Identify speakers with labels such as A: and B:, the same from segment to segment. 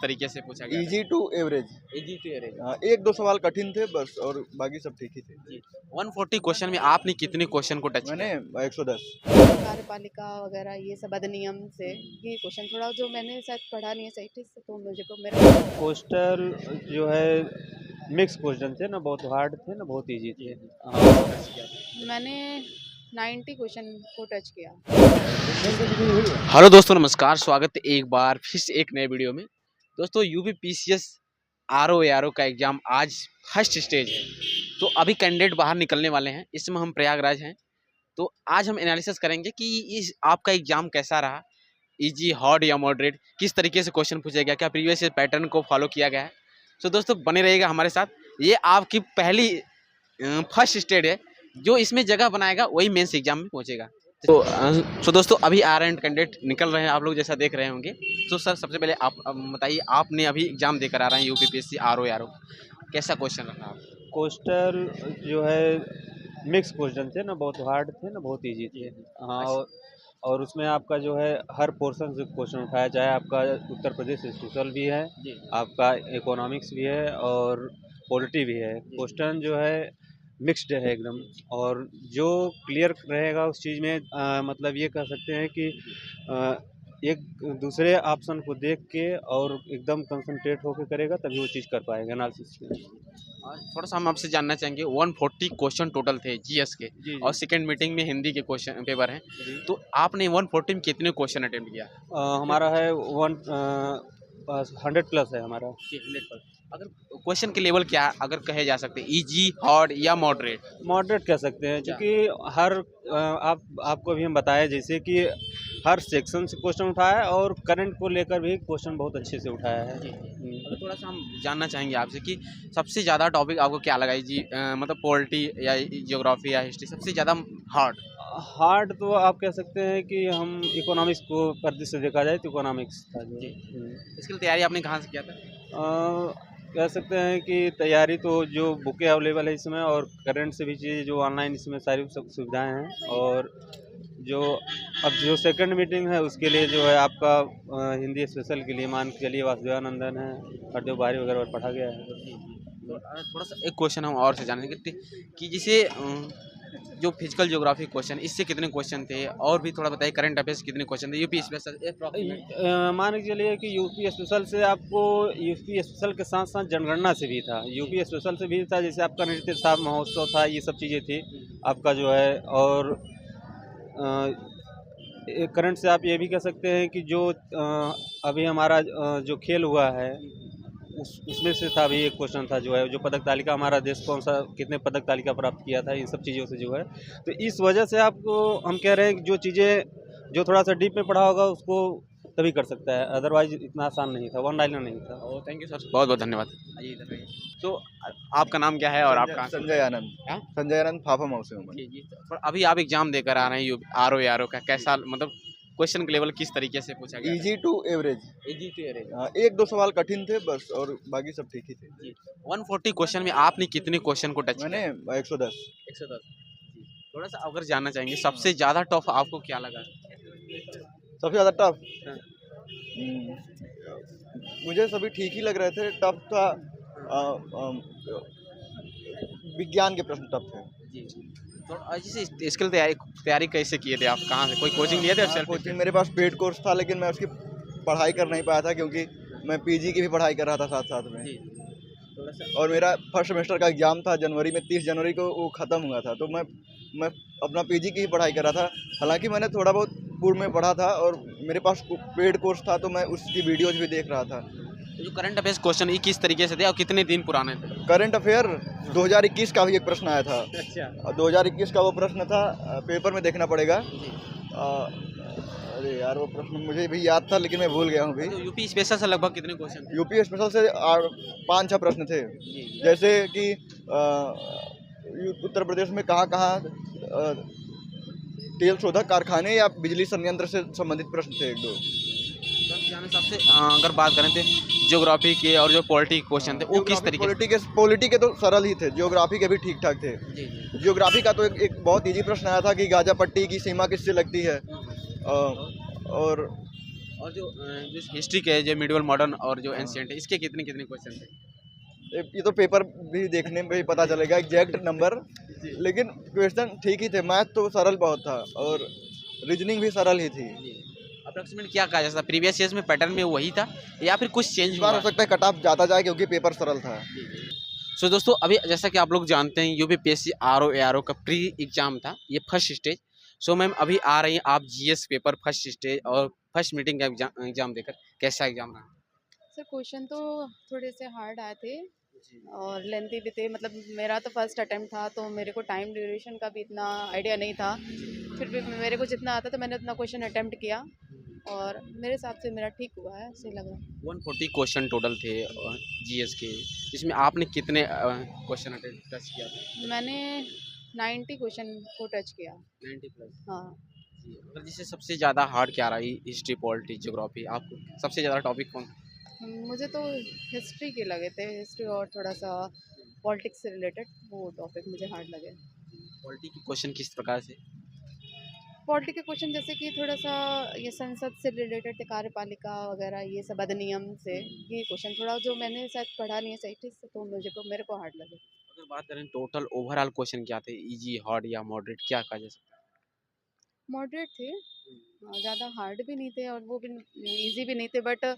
A: तरीके से पूछा गया?
B: Easy to average.
A: Easy to average.
B: एक दो सवाल कठिन थे बस, और बाकी सब ठीक ही थे।
A: जी। 140 क्वेश्चन में आपने कितने क्वेश्चन को टच
B: मैंने
A: किया?
B: 110।
C: कार्यपालिका वगैरह ये सब अधिनियम से ये क्वेश्चन थोड़ा जो मैंने शायद पढ़ा नहीं है सही ठीक से, तो मुझे को मेरा
D: कोस्टल जो है मिक्स क्वेश्चन थे ना, बहुत हार्ड थे ना बहुत इजी थे।
C: मैंने 90 क्वेश्चन को टच किया।
A: हेलो दोस्तों, नमस्कार। स्वागत है एक बार फिर से एक नए वीडियो में। दोस्तों, यूपी पीसीएस आरओ का एग्ज़ाम आज फर्स्ट स्टेज है, तो अभी कैंडिडेट बाहर निकलने वाले हैं। इस समय हम प्रयागराज हैं, तो आज हम एनालिसिस करेंगे कि इस आपका एग्ज़ाम कैसा रहा, इजी, हार्ड या मॉडरेट, किस तरीके से क्वेश्चन पूछा गया, क्या प्रीवियस पैटर्न को फॉलो किया गया है। तो दोस्तों बने रहिएगा हमारे साथ। ये आपकी पहली फर्स्ट स्टेज है, जो इसमें जगह बनाएगा वही मेंस एग्जाम में पहुंचेगा। तो दोस्तों अभी आर एंड कैंडिडेट निकल रहे हैं, आप लोग जैसा देख रहे होंगे। तो सर सबसे पहले आप बताइए, आपने अभी एग्जाम देकर आ रहे हैं यूपीपीएससी आरओ, कैसा क्वेश्चन रहा आप?
D: कोस्टल जो है मिक्स क्वेश्चन थे ना, बहुत हार्ड थे ना बहुत इजी थे। हाँ, और उसमें आपका जो है हर पोर्शन से क्वेश्चन उठाया, चाहे आपका उत्तर प्रदेश सोशल भी है, आपका इकोनॉमिक्स भी है और पॉलिटी भी है। क्वेश्चन जो है मिक्स्ड है एकदम, और जो क्लियर रहेगा उस चीज़ में मतलब ये कह सकते हैं कि एक दूसरे ऑप्शन को देख के और एकदम कंसंट्रेट होकर करेगा तभी वो चीज़ कर पाएगा एनालिसिस।
A: थोड़ा सा हम आपसे जानना चाहेंगे, 140 क्वेश्चन टोटल थे जीएस के, और सेकंड मीटिंग में हिंदी के क्वेश्चन पेपर हैं, तो आपने 140 में कितने क्वेश्चन अटेम्प्ट किया?
D: हमारा है 100 प्लस है हमारा।
A: 100+। अगर क्वेश्चन के लेवल क्या अगर कहे जा सकते हैं, इजी, हार्ड या मॉडरेट?
D: मॉडरेट कह सकते हैं, क्योंकि हर आपको अभी हम बताया जैसे कि हर सेक्शन से क्वेश्चन उठाया है और करंट को लेकर भी क्वेश्चन बहुत अच्छे से उठाया है।
A: तो थोड़ा सा हम जानना चाहेंगे आपसे कि सबसे ज़्यादा टॉपिक आपको क्या लगा जी, मतलब पॉलिटी या जियोग्राफी या हिस्ट्री, सबसे ज़्यादा
D: हार्ड तो आप कह सकते हैं कि हम इकोनॉमिक्स को पर्दे से देखा जाए तो इकोनॉमिक्स था जो।
A: इसके लिए तैयारी आपने कहाँ से किया था?
D: कह सकते हैं कि तैयारी तो जो बुकें अवेलेबल है इसमें, और करंट से भी चीज़ जो ऑनलाइन इसमें सारी सब सुविधाएं हैं। और जो अब जो सेकंड मीटिंग है उसके लिए जो है आपका हिंदी स्पेशल के लिए मान के चलिए वासुदेवानंदन है, हरदेव बारी वगैरह पढ़ा गया है।
A: तो थोड़ा सा एक क्वेश्चन हम और से जानेंगे कि जिसे जो फिजिकल ज्योग्राफी क्वेश्चन, इससे कितने क्वेश्चन थे, और भी थोड़ा बताइए करंट अफेयर्स कितने क्वेश्चन थे यूपी स्पेशल?
D: मान के चलिए कि यूपी स्पेशल से आपको यूपी स्पेशल के साथ साथ जनगणना से भी था, यूपी स्पेशल से भी था, जैसे आपका नृत्य साहब महोत्सव था, ये सब चीज़ें थी आपका जो है। और करंट से आप ये भी कह सकते हैं कि जो अभी हमारा जो खेल हुआ है उसमें से था भी एक क्वेश्चन था जो है, जो पदक तालिका हमारा देश कौन सा कितने पदक तालिका प्राप्त किया था, इन सब चीज़ों से जो है। तो इस वजह से आपको हम कह रहे हैं कि जो चीज़ें जो थोड़ा सा डीप में पढ़ा होगा उसको तभी कर सकता है, अदरवाइज इतना आसान नहीं था, वन लाइनर नहीं था।
A: थैंक यू सर, बहुत बहुत धन्यवाद। आइए इधर रहिए। तो आपका नाम क्या है और आप कहाँ से?
B: संजय आनंद। संजय आनंद, फाफा माउ से हूँ मैं।
A: जी। तो अभी आप एग्जाम देकर आ रहे हैं आरओ का, कैसा मतलब क्वेश्चन के लेवल किस तरीके से पूछा गया?
B: Easy to average.
A: Easy to average.
B: एक दो सवाल कठिन थे बस, और बाकी सब ठीक ही थे।
A: 140 क्वेश्चन में आपने कितने क्वेश्चन को टच किया?
B: मैंने 110।
A: 110। थोड़ा सा अगर जानना चाहेंगे, सबसे ज़्यादा टफ आपको क्या लगा?
B: सबसे ज़्यादा टफ मुझे सभी ठीक ही लग रहे थे। टफ था विज्ञान के प्रश्न टफ थे।
A: जी। तो जैसे इसके लिए तैयारी कैसे किए थे आप, कहाँ से, कोई कोचिंग लिए थे?
B: कोचिंग मेरे पास पेड कोर्स था, लेकिन मैं उसकी पढ़ाई कर नहीं पाया था, क्योंकि मैं पीजी की भी पढ़ाई कर रहा था साथ साथ में। और मेरा फर्स्ट सेमेस्टर का एग्ज़ाम था जनवरी में, 30 जनवरी को वो ख़त्म हुआ था, तो मैं अपना पीजी की ही पढ़ाई कर रहा था। हालांकि मैंने थोड़ा बहुत पूर्व में पढ़ा था और मेरे पास पेड कोर्स था, तो मैं उसकी वीडियोज़ भी देख रहा था।
A: जो करंट अफेयर्स क्वेश्चन ये किस तरीके से थे और कितने दिन पुराने थे?
B: करंट अफेयर 2021 का भी एक प्रश्न आया था।
A: अच्छा।
B: और 2021 का वो प्रश्न था, पेपर में देखना पड़ेगा। अरे यार, वो प्रश्न मुझे भी याद था लेकिन मैं भूल गया हूँ।
A: तो यूपी स्पेशल से लगभग कितने क्वेश्चन थे?
B: यूपी स्पेशल से 5-6 प्रश्न थे। जैसे कि उत्तर प्रदेश में कहाँ तेल शोधक कारखाने या बिजली संयंत्र से संबंधित प्रश्न थे 1-2।
A: सबसे अगर बात करें तो ज्योग्राफी के और जो पॉलिटी क्वेश्चन थे वो किस तरीके?
B: पॉलिटी के तो सरल ही थे, ज्योग्राफी के भी ठीक ठाक थे। ज्योग्राफी का तो एक बहुत इजी प्रश्न आया था कि गाजा पट्टी की सीमा किससे लगती है। और
A: और जो हिस्ट्री के जो मिडिवल मॉडर्न और जो एंशिएंट है इसके कितने कितने क्वेश्चन थे?
B: ये तो पेपर भी देखने में ही पता चलेगा एग्जैक्ट नंबर, लेकिन क्वेश्चन ठीक ही थे। मैथ तो सरल बहुत था और रीजनिंग भी सरल ही थी।
A: अप्रोक्सीमेट क्या कहा जा सकता, प्रीवियस ईयर्स में पैटर्न में वही था या फिर कुछ चेंज
B: इस बार
A: हुआ?
B: हो सकता है कट ऑफ जाता जाए क्योंकि पेपर सरल था।
A: सो दोस्तों अभी जैसा कि आप लोग जानते हैं यूपीपीएससी आरओ का प्री एग्जाम था, ये फर्स्ट स्टेज। सो मैम अभी आ रही हैं आप जीएस पेपर फर्स्ट स्टेज और फर्स्ट मीटिंग का एग्जाम देकर, कैसा एग्जाम रहा?
C: सर क्वेश्चन तो थोड़े से हार्ड आए थे और लेंथी भी थे। मतलब मेरा तो फर्स्ट अटेम्प्ट था तो मेरे को टाइम ड्यूरेशन का भी इतना आइडिया नहीं था। फिर भी मेरे को जितना आता था मैंने उतना क्वेश्चन अटेम्प्ट किया और मेरे हिसाब से मेरा ठीक हुआ है, सही लगा।
A: 140 क्वेश्चन टोटल थे जीएस के, जिसमें आपने कितने क्वेश्चन टच किया था?
C: मैंने 90 क्वेश्चन को टच किया।
A: 90 प्लस।
C: हाँ,
A: मतलब जिससे सबसे ज़्यादा हार्ड क्या रहा, हिस्ट्री पॉलिटी ज्योग्राफी, आपको सबसे ज़्यादा टॉपिक कौन?
C: मुझे तो हिस्ट्री के लगे थे, हिस्ट्री और थोड़ा सा पॉलिटिक्स से रिलेटेड वो टॉपिक मुझे हार्ड लगे।
A: पॉलिटी के क्वेश्चन किस प्रकार से?
C: पॉलिटी के क्वेश्चन जैसे कि थोड़ा सा ये संसद से रिलेटेड थे, कार्यपालिका वगैरह ये सब अधिनियम से, ये क्वेश्चन थोड़ा जो मैंने शायद पढ़ा नहीं है सही ठीक से तो मेरे को हार्ड लगे।
A: अगर बात करें टोटल ओवरऑल क्वेश्चन क्या थे, इजी हार्ड या मॉडरेट, क्या कहा जा सकता
C: मॉडरेट थे, ज़्यादा हार्ड भी नहीं थे और वो भी इजी भी नहीं थे, बट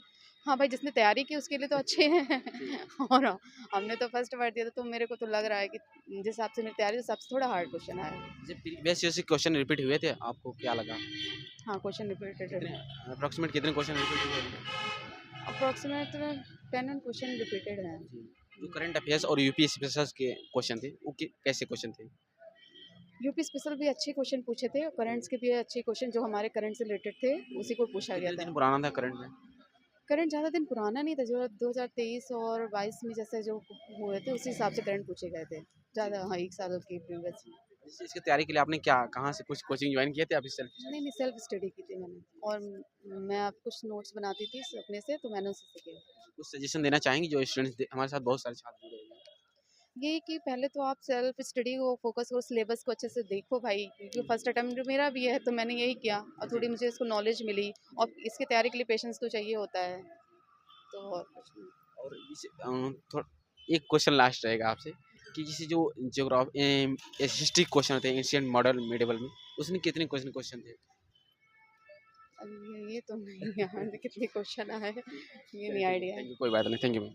C: हाँ भाई जिसने तैयारी की उसके लिए तो अच्छे हैं और हमने तो फर्स्ट बार दिया था तो मेरे को तो लग रहा है कि जिस हिसाब से मेरी तैयारी उस हिसाब से थोड़ा हार्ड क्वेश्चन आया।
A: है? जब प्रीवियस ईयर से क्वेश्चन रिपीट हुए थे आपको क्या लगा?
C: हाँ, क्वेश्चन रिपीटेड है।
A: अप्रोक्सीमेट कितने क्वेश्चन रिपीट हुए थे?
C: अप्रॉक्सीमेट 10 क्वेश्चन रिपीटेड हैं।
A: जो करंट अफेयर्स और यूपी स्पेशल्स के क्वेश्चन थे वो कैसे क्वेश्चन थे?
C: यूपी स्पेशल भी अच्छे क्वेश्चन पूछे थे और करंट्स के भी अच्छे क्वेश्चन जो हमारे करंट से रिलेटेड थे उसी को पूछा गया
A: कितने
C: था।
A: दिन पुराना था करंट में?
C: करंट ज़्यादा दिन पुराना नहीं था, जो 2023 और 22 में जैसे जो हुए थे उसी हिसाब से करंट पूछे गए थे ज़्यादा। हाँ, एक साल की प्रीवियस।
A: जैसे इसकी तैयारी के लिए आपने क्या कहाँ से कुछ कोचिंग ज्वाइन किए थे अभी सेल्फ?
C: नहीं सेल्फ स्टडी की थी मैंने और मैं आप कुछ नोट्स बनाती थी अपने से तो मैंने उसी से किया।
A: कुछ सजेशन देना चाहेंगे जो स्टूडेंट्स हमारे साथ बहुत सारे छात्र जुड़े हुए हैं?
C: ये कि पहले तो आप सेल्फ स्टडी को फोकस करो, सिलेबस को अच्छे से देखो भाई, क्योंकि फर्स्ट अटेम्प्ट मेरा भी है तो मैंने यही किया और थोड़ी मुझे इसको नॉलेज मिली और इसकी तैयारी के लिए पेशेंस तो चाहिए होता है तो और कुछ नहीं।
A: और थोड़ा एक क्वेश्चन लास्ट रहेगा आपसे कि जैसे जो ज्योग्राफी हिस्ट्री क्वेश्चन होते हैं एंशिएंट मॉडर्न मिडिवल में, उसमें कितने क्वेश्चन थे?
C: अब ये तो नहीं यार कितने क्वेश्चन आए ये नहीं आइडिया है।
A: थैंक यू, कोई बात नहीं, थैंक यू।